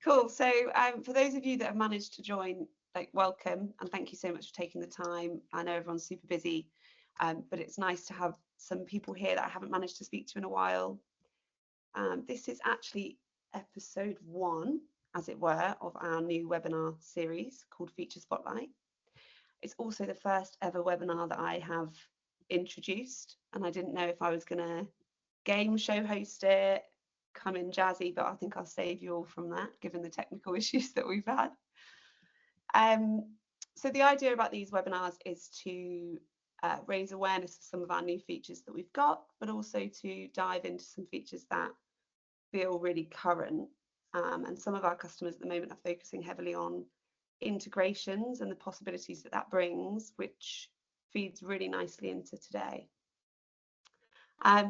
Cool. So for those of you that have managed to join, like, welcome, and thank you so much for taking the time. I know everyone's super busy, but it's nice to have some people here that I haven't managed to speak to in a while. This is actually episode 1, as it were, of our new webinar series called Feature Spotlight. It's also the first ever webinar that I have introduced, and I didn't know if I was going to game show host it, come in jazzy, but I think I'll save you all from that, given the technical issues that we've had. So the idea about these webinars is to raise awareness of some of our new features that we've got, but also to dive into some features that feel really current. And some of our customers at the moment are focusing heavily on integrations and the possibilities that that brings, which feeds really nicely into today.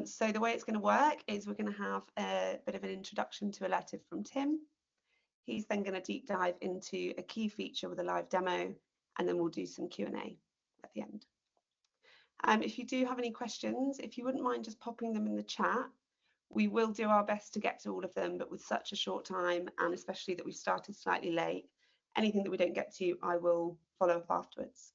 So the way it's going to work is we're going to have a bit of an introduction to Alertive from Tim. He's then going to deep dive into a key feature with a live demo, and then we'll do some Q&A at the end. If you do have any questions, if you wouldn't mind just popping them in the chat, we will do our best to get to all of them, but with such a short time, and especially that we've started slightly late, anything that we don't get to, I will follow up afterwards.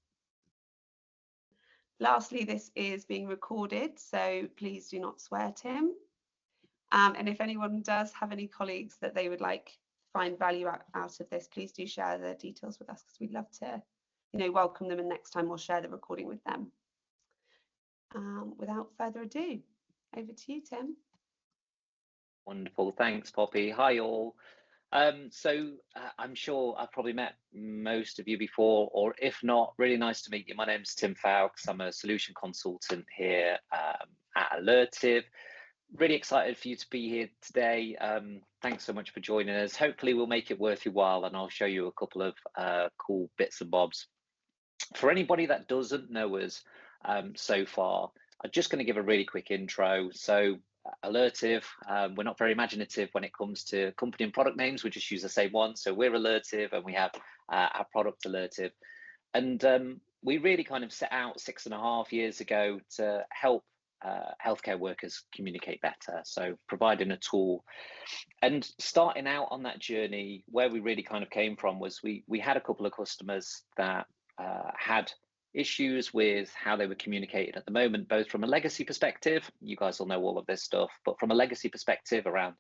Lastly, this is being recorded, so please do not swear, Tim. And if anyone does have any colleagues that they would like to find value out of this, please do share the details with us, because we'd love to, welcome them, and next time we'll share the recording with them. Without further ado, over to you, Tim. Wonderful, thanks, Poppy. Hi all. I'm sure I've probably met most of you before, or if not, really nice to meet you. My name's Tim Fowkes. I'm a solution consultant here at Alertive. Really excited for you to be here today. Thanks so much for joining us. Hopefully we'll make it worth your while, and I'll show you a couple of cool bits and bobs. For anybody that doesn't know us so far, I'm just going to give a really quick intro. So Alertive, we're not very imaginative when it comes to company and product names. We just use the same one. So we're Alertive, and we have our product Alertive. And we really kind of set out 6.5 years ago to help healthcare workers communicate better. So providing a tool. And starting out on that journey, where we really kind of came from was we had a couple of customers that had issues with how they were communicated at the moment, both from a legacy perspective, you guys will know all of this stuff, but from a legacy perspective around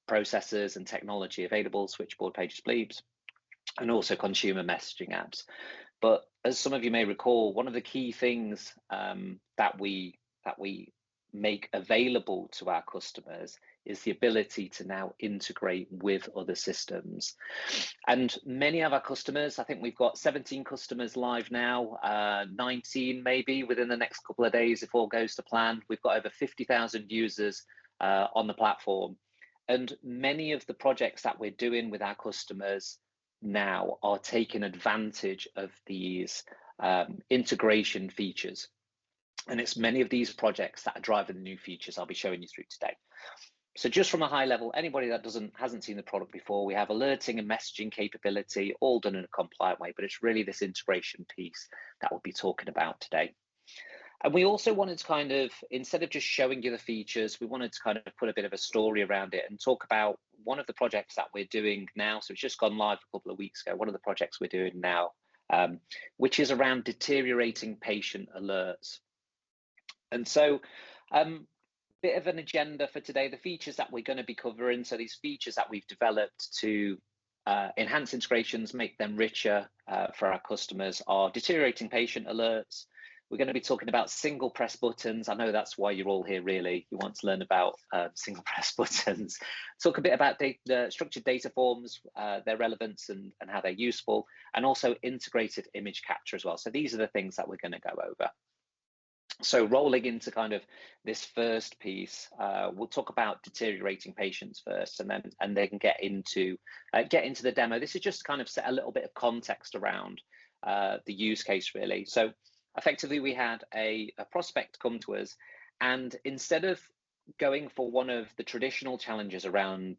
processes and technology available, switchboard, pages, bleeps, and also consumer messaging apps. But as some of you may recall, one of the key things that we make available to our customers is the ability to now integrate with other systems. And many of our customers, I think we've got 17 customers live now, 19 maybe within the next couple of days if all goes to plan. We've got over 50,000 users on the platform. And many of the projects that we're doing with our customers now are taking advantage of these integration features. And it's many of these projects that are driving the new features I'll be showing you through today. So just from a high level, anybody that hasn't seen the product before, we have alerting and messaging capability, all done in a compliant way, but it's really this integration piece that we'll be talking about today. And we also wanted to kind of, instead of just showing you the features, we wanted to kind of put a bit of a story around it and talk about one of the projects that we're doing now. So it's just gone live a couple of weeks ago. One of the projects we're doing now, which is around deteriorating patient alerts. And so, bit of an agenda for today, the features that we're going to be covering. So these features that we've developed to enhance integrations, make them richer for our customers, are deteriorating patient alerts. We're going to be talking about single press buttons. I know that's why you're all here, really. You want to learn about single press buttons. Talk a bit about structured data forms, their relevance and how they're useful, and also integrated image capture as well. So these are the things that we're going to go over. So rolling into kind of this first piece, we'll talk about deteriorating patients first, and then get into the demo. This is just kind of set a little bit of context around the use case, really. So effectively, we had a prospect come to us, and instead of going for one of the traditional challenges around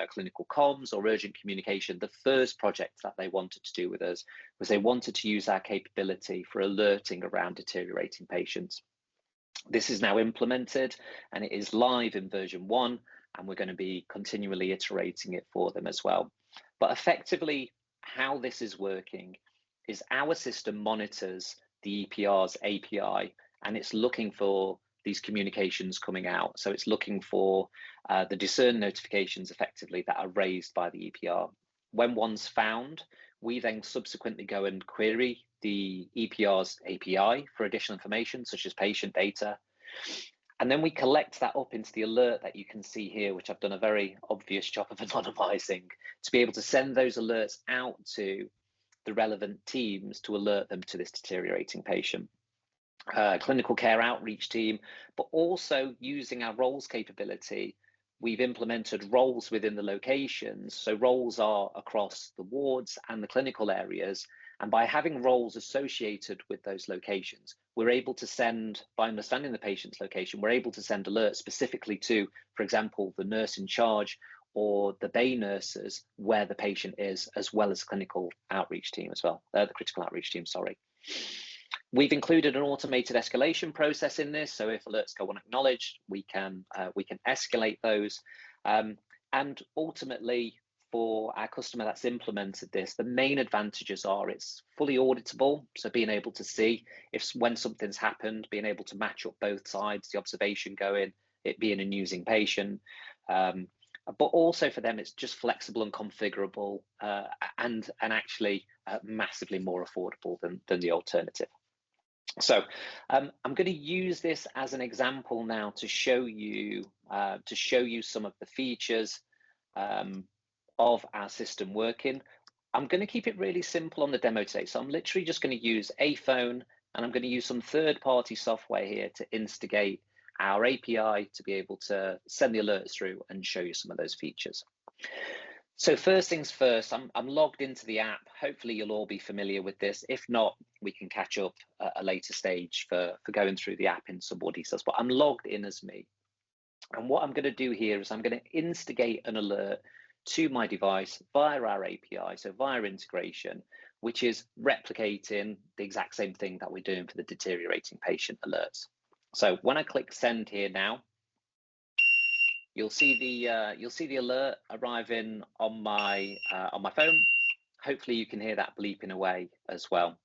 clinical comms or urgent communication, the first project that they wanted to do with us was they wanted to use our capability for alerting around deteriorating patients. This is now implemented and it is live in version 1, and we're going to be continually iterating it for them as well. But effectively, how this is working is our system monitors the EPR's API, and it's looking for these communications coming out. So it's looking for the discern notifications effectively that are raised by the EPR. When one's found, we then subsequently go and query the EPR's API for additional information, such as patient data. And then we collect that up into the alert that you can see here, which I've done a very obvious job of anonymizing, to be able to send those alerts out to the relevant teams to alert them to this deteriorating patient. Clinical care outreach team, but also using our roles capability, we've implemented roles within the locations. So roles are across the wards and the clinical areas. And by having roles associated with those locations, we're able to send, by understanding the patient's location, we're able to send alerts specifically to, for example, the nurse in charge or the bay nurses where the patient is, as well as clinical outreach team as well, the critical outreach team, sorry. We've included an automated escalation process in this, so if alerts go unacknowledged, we can escalate those. And ultimately, for our customer that's implemented this, the main advantages are it's fully auditable, so being able to see when something's happened, being able to match up both sides, the observation going, it being a using patient. But also for them, it's just flexible and configurable, and actually massively more affordable than the alternative. So I'm going to use this as an example now to show you some of the features of our system working. I'm going to keep it really simple on the demo today. So I'm literally just going to use a phone, and I'm going to use some third-party software here to instigate our API to be able to send the alerts through and show you some of those features. So first things first, I'm logged into the app. Hopefully you'll all be familiar with this. If not, we can catch up at a later stage for going through the app in some more details, but I'm logged in as me. And what I'm going to do here is I'm going to instigate an alert to my device via our API, so via integration, which is replicating the exact same thing that we're doing for the deteriorating patient alerts. So when I click send here now, you'll see the alert arriving on my phone. Hopefully you can hear that bleeping away as well.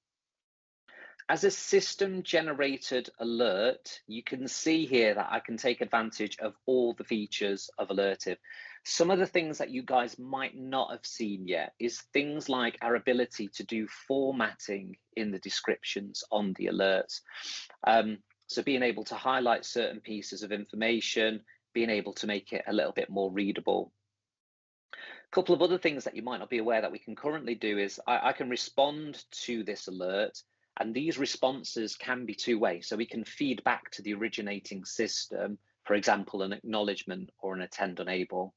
As a system generated alert, you can see here that I can take advantage of all the features of Alertive. Some of the things that you guys might not have seen yet is things like our ability to do formatting in the descriptions on the alerts. So being able to highlight certain pieces of information, being able to make it a little bit more readable. A couple of other things that you might not be aware that we can currently do is I can respond to this alert, and these responses can be two-way. So we can feed back to the originating system, for example, an acknowledgement or an attend unable.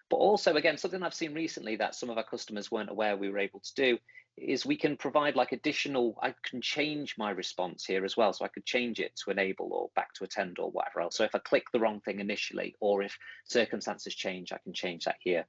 But also, again, something I've seen recently that some of our customers weren't aware we were able to do is we can provide like additional, I can change my response here as well. So I could change it to enable or back to attend or whatever else. So if I click the wrong thing initially, or if circumstances change, I can change that here.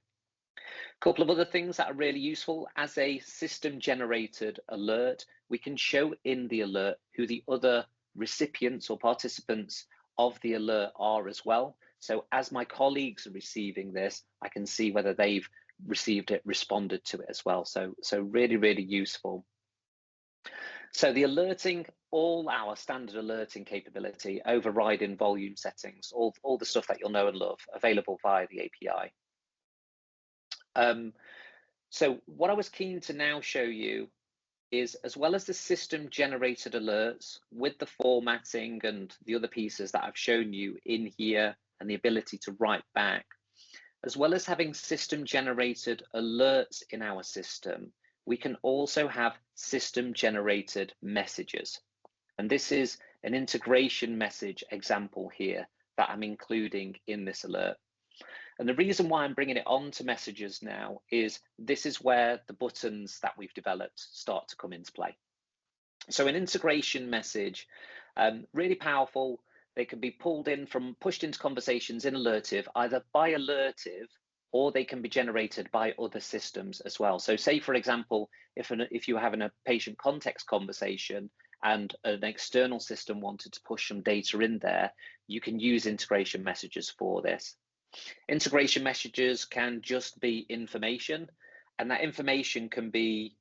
A couple of other things that are really useful as a system generated alert, we can show in the alert who the other recipients or participants of the alert are as well. So as my colleagues are receiving this, I can see whether they've received it, responded to it as well. So really, really useful. So the alerting, all our standard alerting capability, overriding volume settings, all the stuff that you'll know and love, available via the API. So what I was keen to now show you is, as well as the system generated alerts with the formatting and the other pieces that I've shown you in here and the ability to write back, as well as having system generated alerts in our system, we can also have system generated messages. And this is an integration message example here that I'm including in this alert. And the reason why I'm bringing it on to messages now is this is where the buttons that we've developed start to come into play. So an integration message, really powerful. They can be pulled in from, pushed into conversations in Alertive, either by Alertive, or they can be generated by other systems as well. So say, for example, if you're having a patient context conversation and an external system wanted to push some data in there, you can use integration messages for this. Integration messages can just be information, And that information can be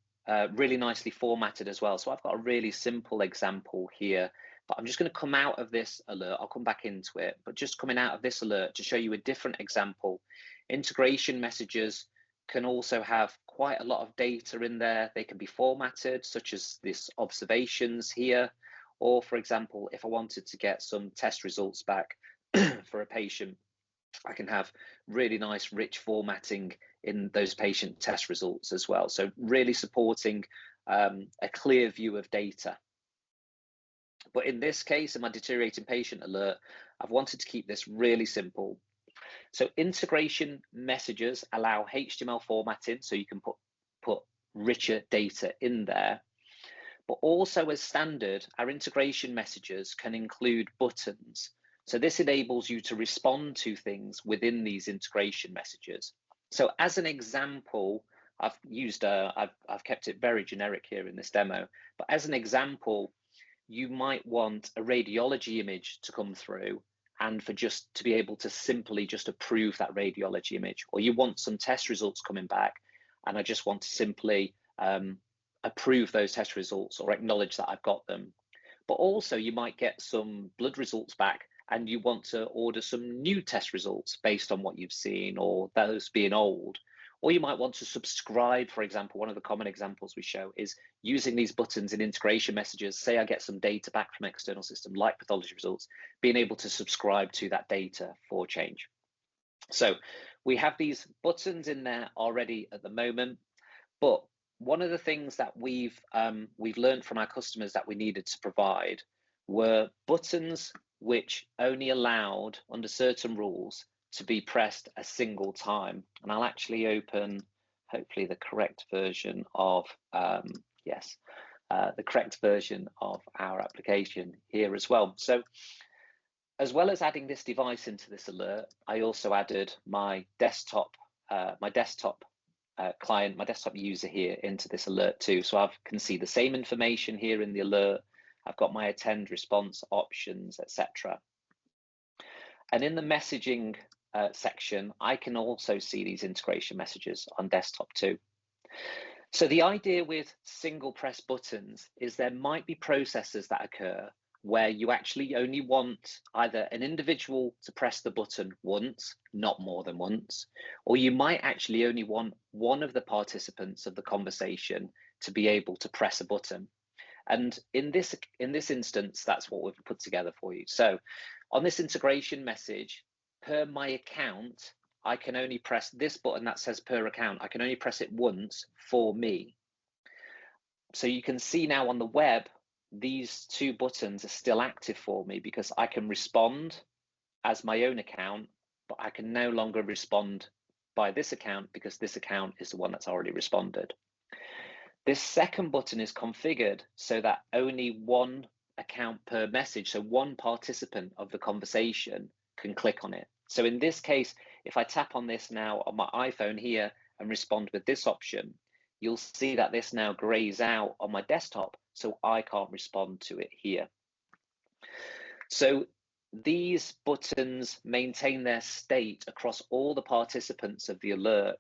really nicely formatted as well. So I've got a really simple example here, but I'm just going to come out of this alert. I'll come back into it, but just coming out of this alert to show you a different example. Integration messages can also have quite a lot of data in there. They can be formatted, such as this observations here, or for example, if I wanted to get some test results back for a patient, I can have really nice rich formatting in those patient test results as well. So really supporting a clear view of data. But in this case, in my deteriorating patient alert, I've wanted to keep this really simple. So integration messages allow HTML formatting, so you can put richer data in there. But also as standard, our integration messages can include buttons. So this enables you to respond to things within these integration messages. So as an example, I've kept it very generic here in this demo, but as an example, you might want a radiology image to come through and for just to be able to simply just approve that radiology image, or you want some test results coming back and I just want to simply approve those test results or acknowledge that I've got them. But also you might get some blood results back and you want to order some new test results based on what you've seen or those being old. Or you might want to subscribe, for example. One of the common examples we show is using these buttons in integration messages. Say I get some data back from an external system like pathology results, being able to subscribe to that data for change. So we have these buttons in there already at the moment, but one of the things that we've learned from our customers that we needed to provide were buttons which only allowed, under certain rules, to be pressed a single time. And I'll actually open, hopefully, the correct version of, the correct version of our application here as well. So as well as adding this device into this alert, I also added my desktop client, my desktop user here into this alert too. So I can see the same information here in the alert. I've got my attend response options, etc. And in the messaging section, I can also see these integration messages on desktop too. So the idea with single press buttons is there might be processes that occur where you actually only want either an individual to press the button once, not more than once, or you might actually only want one of the participants of the conversation to be able to press a button. And in this instance, that's what we've put together for you. So on this integration message, per my account, I can only press this button that says per account. I can only press it once for me. So you can see now on the web, these two buttons are still active for me because I can respond as my own account, but I can no longer respond by this account because this account is the one that's already responded. This second button is configured so that only one account per message, so one participant of the conversation can click on it. So in this case, if I tap on this now on my iPhone here and respond with this option, you'll see that this now grays out on my desktop, so I can't respond to it here. So these buttons maintain their state across all the participants of the alert.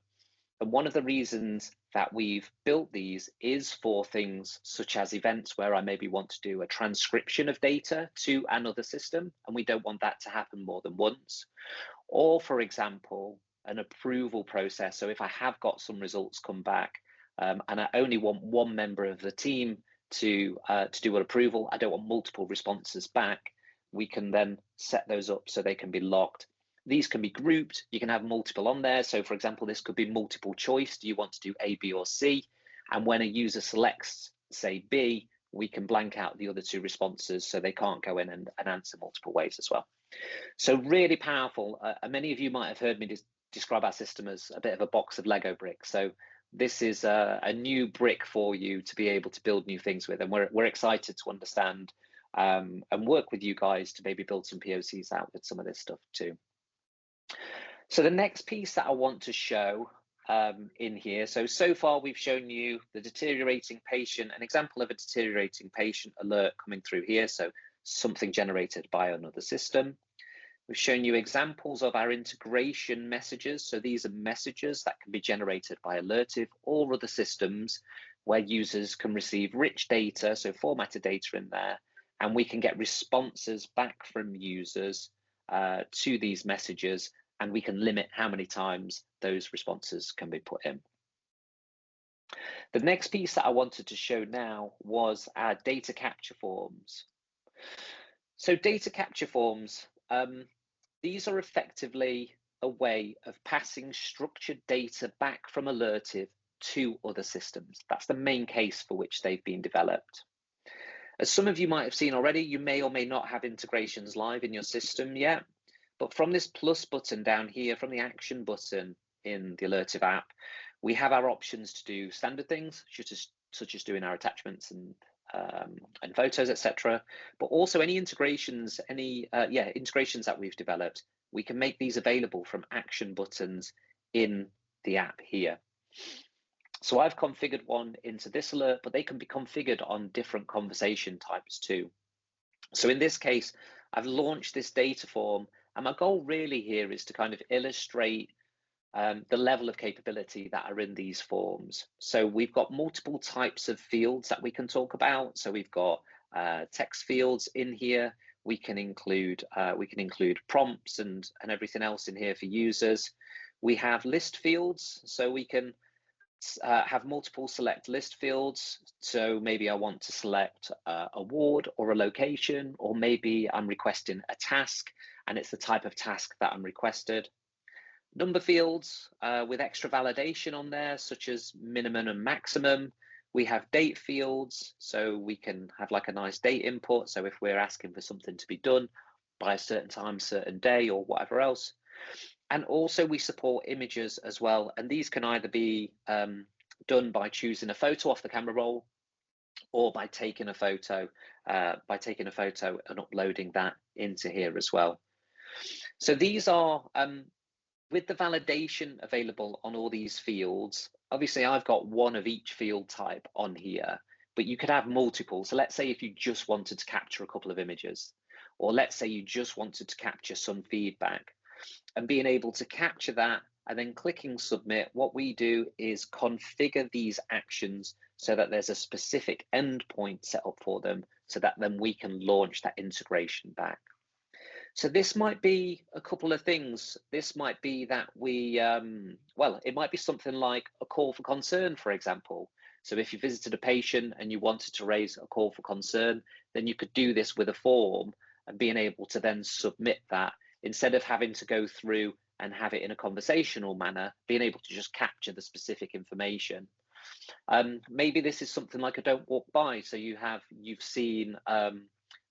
And one of the reasons that we've built these is for things such as events where I maybe want to do a transcription of data to another system, and we don't want that to happen more than once. Or, for example, an approval process. So if I have got some results come back, and I only want one member of the team to do an approval, I don't want multiple responses back, we can then set those up so they can be logged. These can be grouped. You can have multiple on there. So for example, this could be multiple choice. Do you want to do A, B, or C? And when a user selects, say, B, we can blank out the other two responses so they can't go in and answer multiple ways as well. So really powerful. Many of you might have heard me describe our system as a bit of a box of Lego bricks. So this is a new brick for you to be able to build new things with. And we're excited to understand and work with you guys to maybe build some POCs out with some of this stuff too. So the next piece that I want to show in here, so far we've shown you the deteriorating patient, an example of a deteriorating patient alert coming through here, so something generated by another system. We've shown you examples of our integration messages. So these are messages that can be generated by Alertive or other systems where users can receive rich data, so formatted data in there, and we can get responses back from users to these messages, and we can limit how many times those responses can be put in. The next piece that I wanted to show now was our data capture forms. So data capture forms, these are effectively a way of passing structured data back from Alertive to other systems. That's the main case for which they've been developed. As some of you might have seen already, you may or may not have integrations live in your system yet, but from this plus button down here, from the action button in the Alertive app, we have our options to do standard things, such as doing our attachments and photos, etc. But also any integrations, integrations that we've developed, we can make these available from action buttons in the app here. So I've configured one into this alert, but they can be configured on different conversation types too. So in this case, I've launched this data form, and my goal really here is to kind of illustrate the level of capability that are in these forms. So we've got multiple types of fields that we can talk about. So we've got text fields in here. We can include prompts and everything else in here for users. We have list fields, so we can have multiple select list fields. So maybe I want to select a ward or a location, or maybe I'm requesting a task and it's the type of task that I'm requested. Number fields with extra validation on there, such as minimum and maximum. We have date fields, so we can have like a nice date input. So if we're asking for something to be done by a certain time, certain day, or whatever else. And also we support images as well. And these can either be done by choosing a photo off the camera roll, or by taking a photo and uploading that into here as well. So these are with the validation available on all these fields. Obviously I've got one of each field type on here, but you could have multiple. So let's say if you just wanted to capture a couple of images, or let's say you just wanted to capture some feedback, and being able to capture that and then clicking submit, what we do is configure these actions so that there's a specific endpoint set up for them, so that then we can launch that integration back. So this might be a couple of things. This might be that we, it might be something like a call for concern, for example. So if you visited a patient and you wanted to raise a call for concern, then you could do this with a form and being able to then submit that, instead of having to go through and have it in a conversational manner, being able to just capture the specific information. Maybe this is something like a don't walk by. So you've seen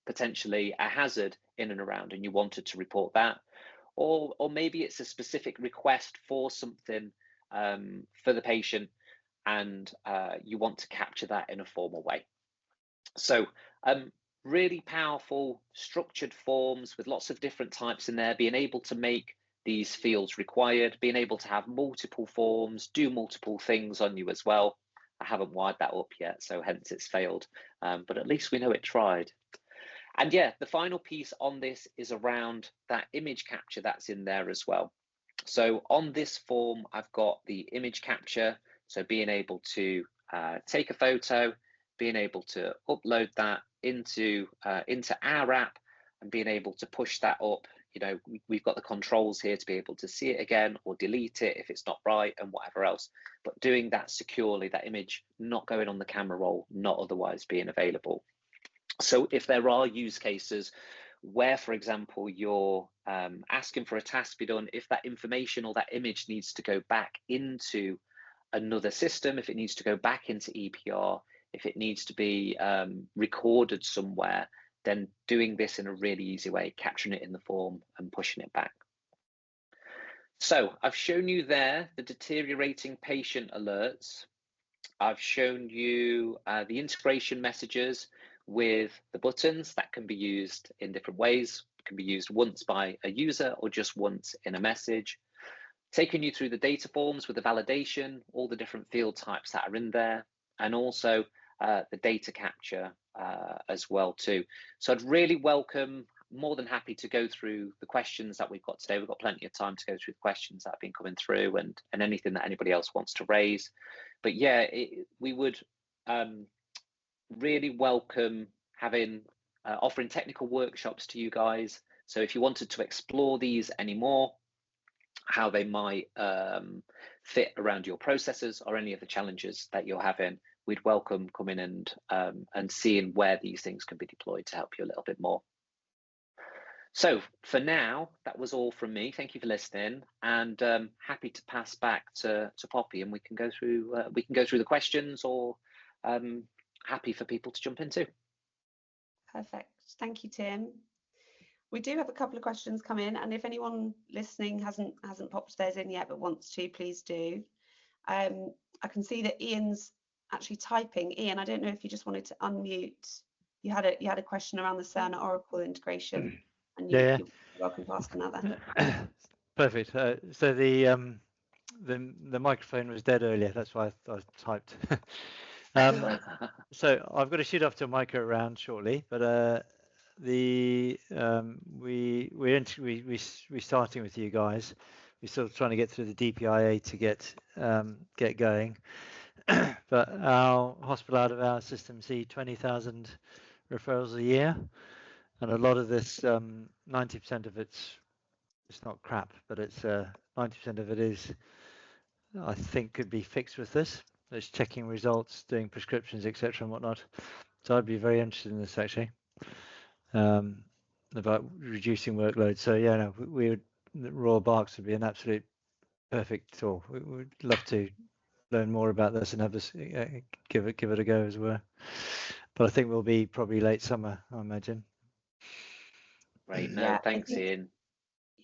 potentially a hazard in and around and you wanted to report that, or maybe it's a specific request for something for the patient, and you want to capture that in a formal way. So really powerful structured forms with lots of different types in there, being able to make these fields required, being able to have multiple forms, do multiple things on you as well. I haven't wired that up yet, so hence it's failed, but at least we know it tried. And yeah, the final piece on this is around that image capture that's in there as well. So on this form, I've got the image capture, so being able to take a photo, being able to upload that into our app, and being able to push that up. You know, we've got the controls here to be able to see it again or delete it if it's not right and whatever else, but doing that securely, that image not going on the camera roll, not otherwise being available. So if there are use cases where, for example, you're asking for a task to be done, if that information or that image needs to go back into another system, if it needs to go back into EPR, if it needs to be recorded somewhere, then doing this in a really easy way, capturing it in the form and pushing it back. So I've shown you there the deteriorating patient alerts. I've shown you the integration messages with the buttons that can be used in different ways. It can be used once by a user or just once in a message. Taking you through the data forms with the validation, all the different field types that are in there, and also the data capture as well too. So I'd really welcome more than happy to go through the questions that we've got today. We've got plenty of time to go through the questions that have been coming through, and anything that anybody else wants to raise. But yeah, we would really welcome having offering technical workshops to you guys. So if you wanted to explore these anymore, how they might fit around your processes or any of the challenges that you're having, we'd welcome coming and seeing where these things can be deployed to help you a little bit more. So for now, that was all from me. Thank you for listening, and happy to pass back to Poppy, and we can go through the questions, or happy for people to jump into. Perfect. Thank you, Tim. We do have a couple of questions come in, and if anyone listening hasn't popped theirs in yet but wants to, please do. I can see that Ian's actually typing. Ian, I don't know if you just wanted to unmute. You had a question around the Cerner Oracle integration, and you're welcome to ask another. Perfect. So the microphone was dead earlier. That's why I typed. So I've got to shoot off to a micro round shortly, but we're starting with you guys. We're still trying to get through the DPIA to get going. But our hospital, out of our system, see 20,000 referrals a year, and a lot of this, 90% of it's not crap, but it's 90% of it is, I think, could be fixed with this. It's checking results, doing prescriptions, etc. and whatnot. So I'd be very interested in this actually, about reducing workload. So yeah, no, we would, Royal Berks would be an absolute perfect tool. We would love to learn more about this and have this give it a go as well. But I think we'll be probably late summer, I imagine. Right. No, thanks, Ian.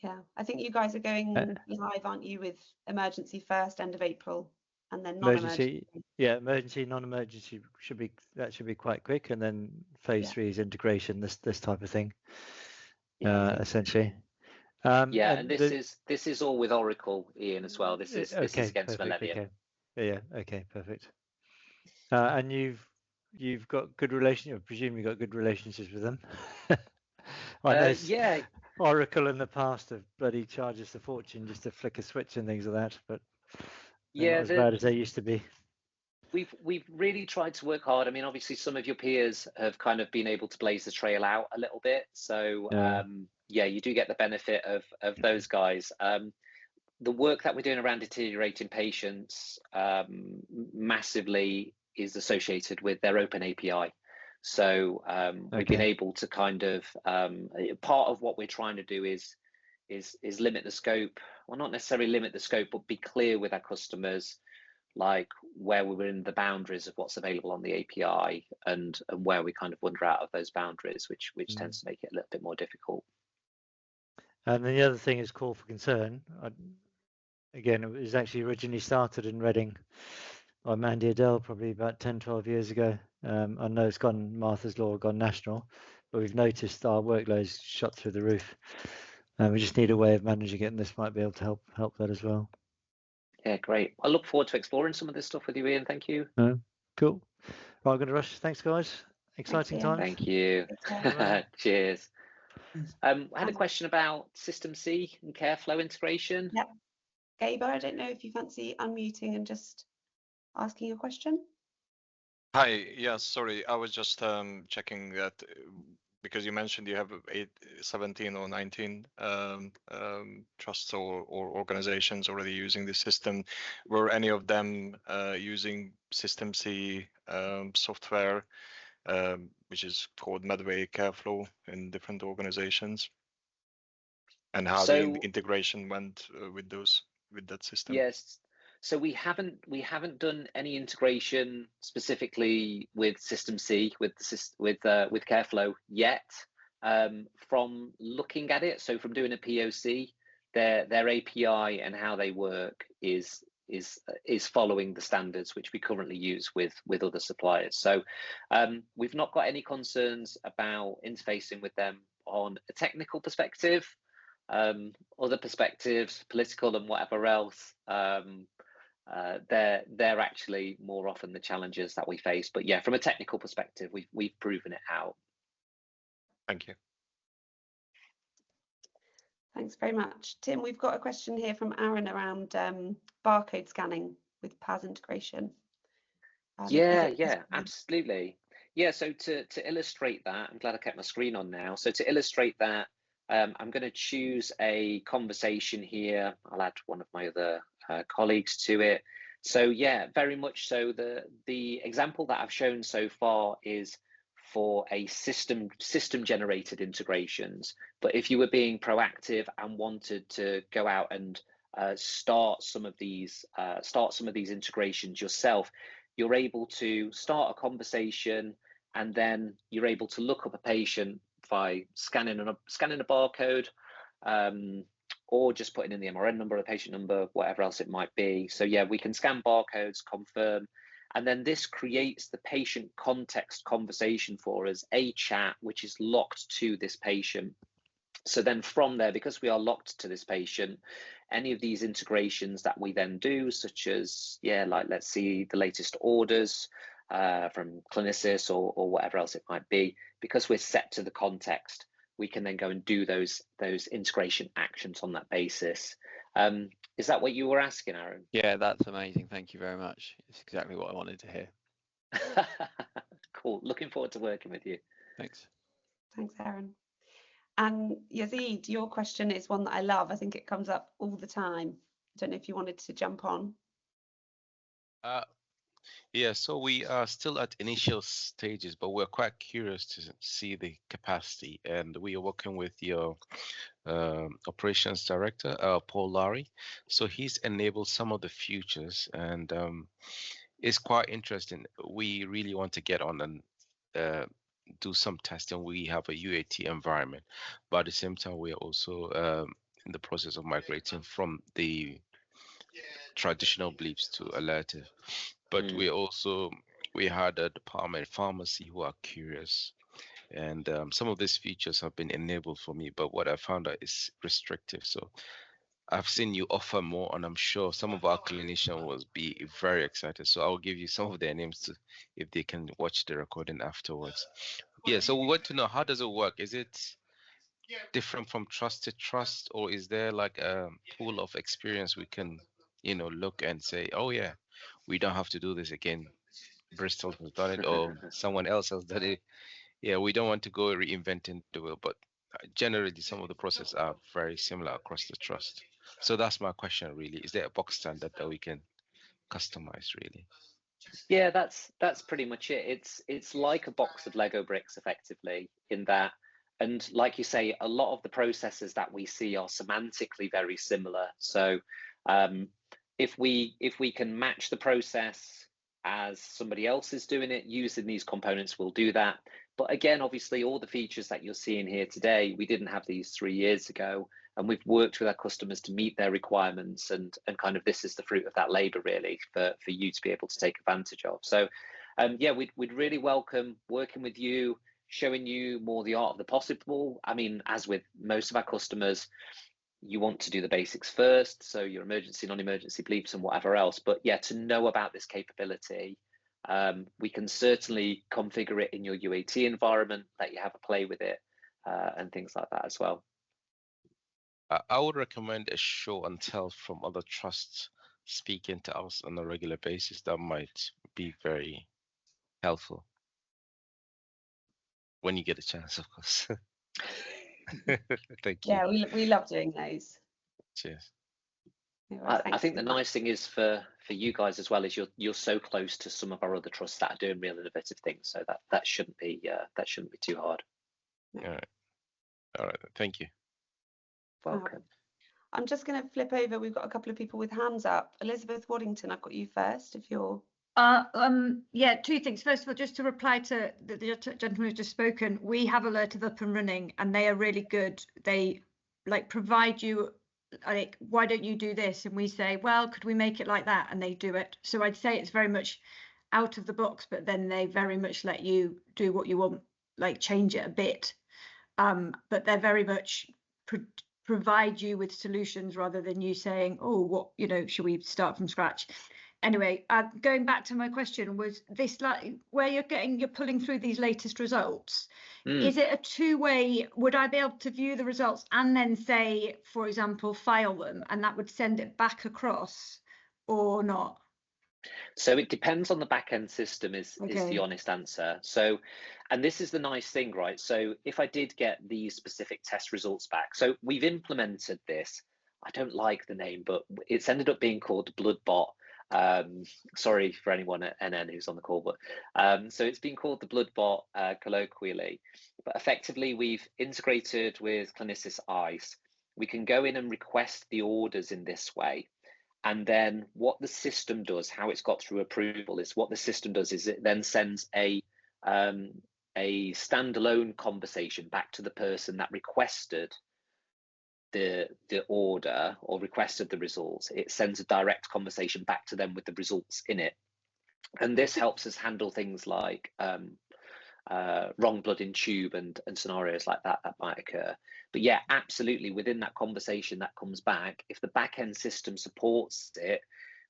Yeah, I think you guys are going live, aren't you, with emergency first, end of April, and then non-emergency. Yeah, emergency, non-emergency should be quite quick, and then phase 3 is integration, this type of thing, essentially. And this is all with Oracle, Ian, as well. This is against Millennium. Okay. Yeah, okay, perfect. And you've got good relations. I presume you've got good relationships with them. I know Oracle in the past have bloody charged us a fortune just to flick a switch and things like that, but they're not as bad as they used to be. We've really tried to work hard. I mean, obviously, some of your peers have kind of been able to blaze the trail out a little bit. So you do get the benefit of those guys. The work that we're doing around deteriorating patients massively is associated with their open API. So we've been able to kind of part of what we're trying to do is limit the scope. Well, not necessarily limit the scope, but be clear with our customers, like where we're in the boundaries of what's available on the API, and where we kind of wander out of those boundaries, which tends to make it a little bit more difficult. And then the other thing is call for concern. Again, it was actually originally started in Reading by Mandy Adele probably about 10-12 years ago. I know it's gone, Martha's Law, gone national, but we've noticed our workload's shot through the roof. And we just need a way of managing it, and this might be able to help that as well. Yeah, great. I look forward to exploring some of this stuff with you, Ian. Thank you. Cool. Right, I'm going to rush. Thanks, guys. Exciting times. Thank you. Cheers. I had a question about System C and CareFlow integration. Yep. Gaber, I don't know if you fancy unmuting and just asking a question. Hi. Yeah, sorry. I was just checking that because you mentioned you have 17 or 19 trusts or organizations already using this system. Were any of them using System C software, which is called Medway CareFlow, in different organizations? And how the integration went with that system? Yes. So we haven't done any integration specifically with System C with CareFlow yet. From looking at it, so from doing a POC, their API and how they work is following the standards which we currently use with other suppliers. So we've not got any concerns about interfacing with them on a technical perspective. Other perspectives, political and whatever else, they're actually more often the challenges that we face. But yeah, from a technical perspective, we've proven it out. Thank you. Thanks very much. Tim, we've got a question here from Aaron around barcode scanning with PAS integration. Yeah, absolutely. Yeah, so to illustrate that, I'm glad I kept my screen on now. So to illustrate that, I'm going to choose a conversation here. I'll add one of my other colleagues to it. So yeah, very much so. The example that I've shown so far is for a system generated integrations. But if you were being proactive and wanted to go out and start some of these integrations yourself, you're able to start a conversation, and then you're able to look up a patient by scanning a barcode, or just putting in the MRN number, the patient number, whatever else it might be. So yeah, we can scan barcodes, confirm, and then this creates the patient context conversation for us, a chat which is locked to this patient. So then from there, because we are locked to this patient, any of these integrations that we then do, such as, like let's see the latest orders from Clinicis or whatever else it might be, because we're set to the context, we can then go and do those integration actions on that basis. Is that what you were asking, Aaron? Yeah, that's amazing. Thank you very much. It's exactly what I wanted to hear. Cool. Looking forward to working with you. Thanks. Thanks, Aaron. And Yazid, your question is one that I love. I think it comes up all the time. I don't know if you wanted to jump on. Yeah, so we are still at initial stages, but we're quite curious to see the capacity. And we are working with your operations director, Paul Lowry. So he's enabled some of the futures, and it's quite interesting. We really want to get on and do some testing. We have a UAT environment, but at the same time, we are also in the process of migrating from the traditional beliefs to Alertive. But we had a department pharmacy who are curious, and some of these features have been enabled for me, but what I found out is restrictive. So I've seen you offer more, and I'm sure some of our clinicians will be very excited. So I'll give you some of their names if they can watch the recording afterwards. Yeah, so we want to know, how does it work? Is it different from trust to trust, or is there like a pool of experience we can, look and say, oh yeah, we don't have to do this again. Bristol has done it, or someone else has done it. Yeah, we don't want to go reinventing the wheel, but generally some of the processes are very similar across the trust. So that's my question, really. Is there a box standard that we can customize, really? Yeah, that's pretty much it. It's like a box of Lego bricks, effectively, in that, and like you say, a lot of the processes that we see are semantically very similar. So if we can match the process as somebody else is doing it using these components, we'll do that. But again, obviously, all the features that you're seeing here today, we didn't have these 3 years ago, and we've worked with our customers to meet their requirements, and kind of this is the fruit of that labor, really, for you to be able to take advantage of. So yeah, we'd really welcome working with you, showing you more the art of the possible. I mean, as with most of our customers, you want to do the basics first, so your emergency, non-emergency bleeps and whatever else. But yeah, to know about this capability, we can certainly configure it in your UAT environment, let you have a play with it, and things like that as well. I would recommend a show and tell from other trusts speaking to us on a regular basis. That might be very helpful when you get a chance, of course. Thank you. Yeah, we love doing those. Cheers. I think the nice thing is for you guys as well is you're so close to some of our other trusts that are doing real innovative things, so that shouldn't be too hard. All right. Thank you. Welcome. I'm just going to flip over. We've got a couple of people with hands up. Elizabeth Waddington, I've got you first. If you're yeah, two things. First of all, just to reply to the gentleman who's just spoken, we have Alertive up and running, and they are really good. They provide you why don't you do this? And we say, well, could we make it like that? And they do it. So I'd say it's very much out of the box, but then they very much let you do what you want, change it a bit. But they're very much provide you with solutions rather than you saying, oh, what, should we start from scratch? anyway, going back to my question, was this like where you're pulling through these latest results? Is it a two-way? Would I be able to view the results and then say, for example, file them, and that would send it back across, or not? So it depends on the back-end system is the Okay. honest answer. So, and this is the nice thing, right? So if I did get these specific test results back, so we've implemented this. I don't like the name, but it's ended up being called BloodBot. Sorry for anyone at NN who's on the call, but so it's been called the BloodBot colloquially. But effectively, we've integrated with Clinisys ICE. We can go in and request the orders in this way. And then what the system does, how it's got through approval, is what the system does is it then sends a standalone conversation back to the person that requested the order or requested the results. It sends a direct conversation back to them with the results in it. And this helps us handle things like wrong blood in tube and scenarios like that might occur. But yeah, absolutely, within that conversation that comes back, if the back-end system supports it,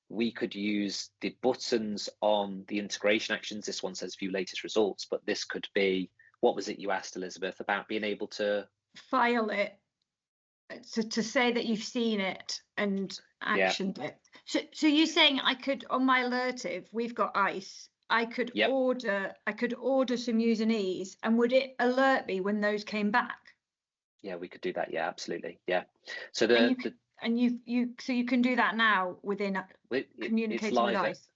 we could use the buttons on the integration actions. This one says view latest results, but this could be, what was it you asked, Elizabeth, about being able to file it, to say that you've seen it and actioned it. So you're saying I could, on my Alertive, we've got ICE, I could order some Usenease, and would it alert me when those came back? Yeah, we could do that. Yeah, absolutely. Yeah. So so you can do that now within communicating with ICE.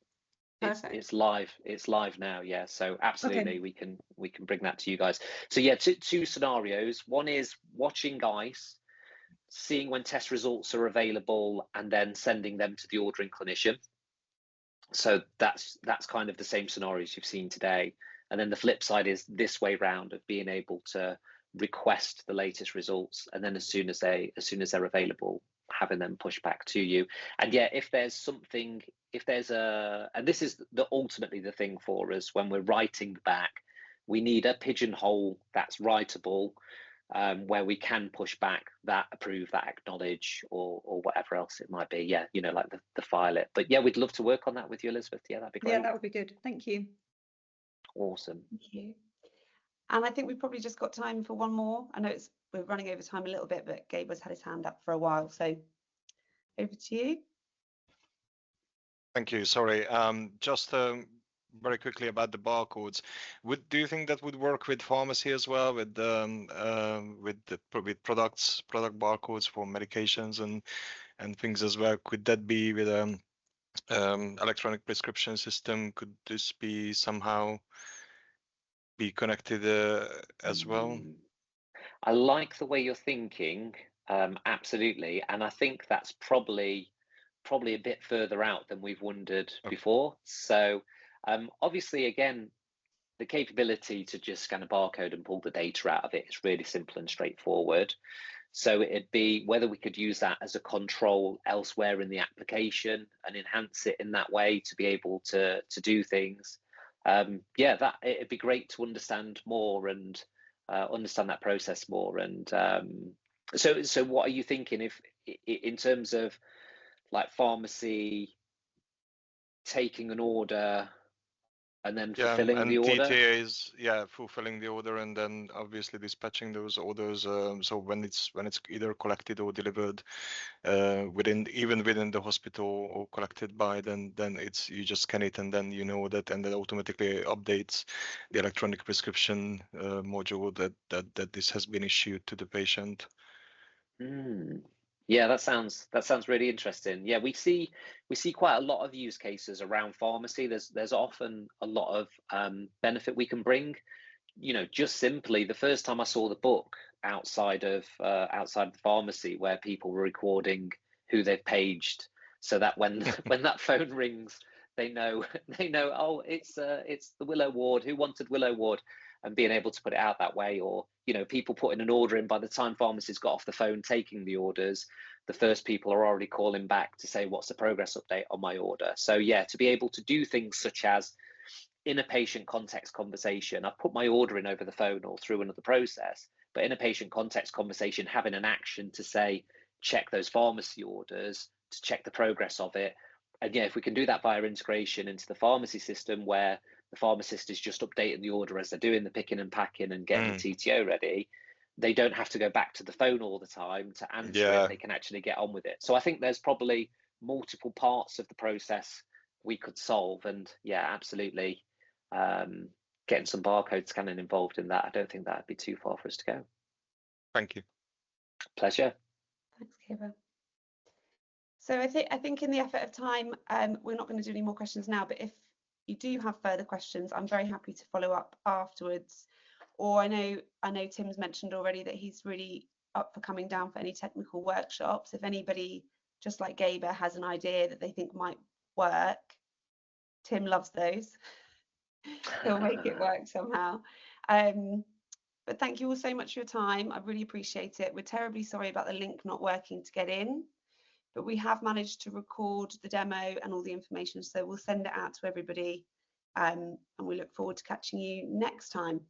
Perfect. It's live. It's live now. Yeah. So absolutely, we can bring that to you guys. So yeah, two scenarios. One is watching ICE, seeing when test results are available, and then sending them to the ordering clinician. So that's kind of the same scenarios you've seen today. And then the flip side is this way round of being able to request the latest results, and then as soon as they're available, having them pushed back to you. And yeah, if there's something, and this is ultimately the thing for us when we're writing back, we need a pigeonhole that's writable, where we can push back that approve, that acknowledge, or whatever else it might be. Yeah, like the file it. But yeah, we'd love to work on that with you, Elizabeth. Yeah, that'd be great. Yeah, that would be good. Thank you. Awesome. Thank you. And I think we've probably just got time for one more. I know we're running over time a little bit, but Gabe has had his hand up for a while, so over to you. Thank you. Sorry, just very quickly about the barcodes. Do you think that would work with pharmacy as well, with product barcodes for medications and things as well? Could that be with electronic prescription system? Could this be somehow be connected as well? I like the way you're thinking, absolutely, and I think that's probably a bit further out than we've wondered before. So obviously, again, the capability to just scan a barcode and pull the data out of it is really simple and straightforward. So it'd be whether we could use that as a control elsewhere in the application and enhance it in that way to be able to do things. Yeah, that it'd be great to understand more and understand that process more. And so what are you thinking if in terms of like pharmacy taking an order and then fulfilling the order? TTAs, fulfilling the order and then obviously dispatching those orders. So when it's either collected or delivered within the hospital or collected by, then you just scan it and then you know that, and then automatically updates the electronic prescription module that this has been issued to the patient. Yeah, that sounds really interesting. Yeah, we see quite a lot of use cases around pharmacy. There's often a lot of benefit we can bring. Just simply the first time I saw the book outside of the pharmacy, where people were recording who they've paged, so that when that phone rings, they know oh, it's the Willow ward, who wanted Willow ward, and being able to put it out that way. Or people putting an order in, by the time pharmacists got off the phone taking the orders, the first people are already calling back to say what's the progress update on my order. So yeah, to be able to do things such as in a patient context conversation, I've put my order in over the phone or through another process, but in a patient context conversation, having an action to say check those pharmacy orders, to check the progress of it, And yeah, if we can do that via integration into the pharmacy system, where the pharmacist is just updating the order as they're doing the picking and packing and getting the TTO ready, they don't have to go back to the phone all the time to answer it. They can actually get on with it. So I think there's probably multiple parts of the process we could solve. And yeah, absolutely, getting some barcode scanning involved in that, I don't think that'd be too far for us to go. Thank you. Pleasure. Thanks, Kiva. So I think in the effort of time, we're not going to do any more questions now, but if you do have further questions, I'm very happy to follow up afterwards. Or I know Tim's mentioned already that he's really up for coming down for any technical workshops. If anybody, just like Gaber, has an idea that they think might work, Tim loves those. He'll make it work somehow. But thank you all so much for your time. I really appreciate it. We're terribly sorry about the link not working to get in, but we have managed to record the demo and all the information, so we'll send it out to everybody, and we look forward to catching you next time.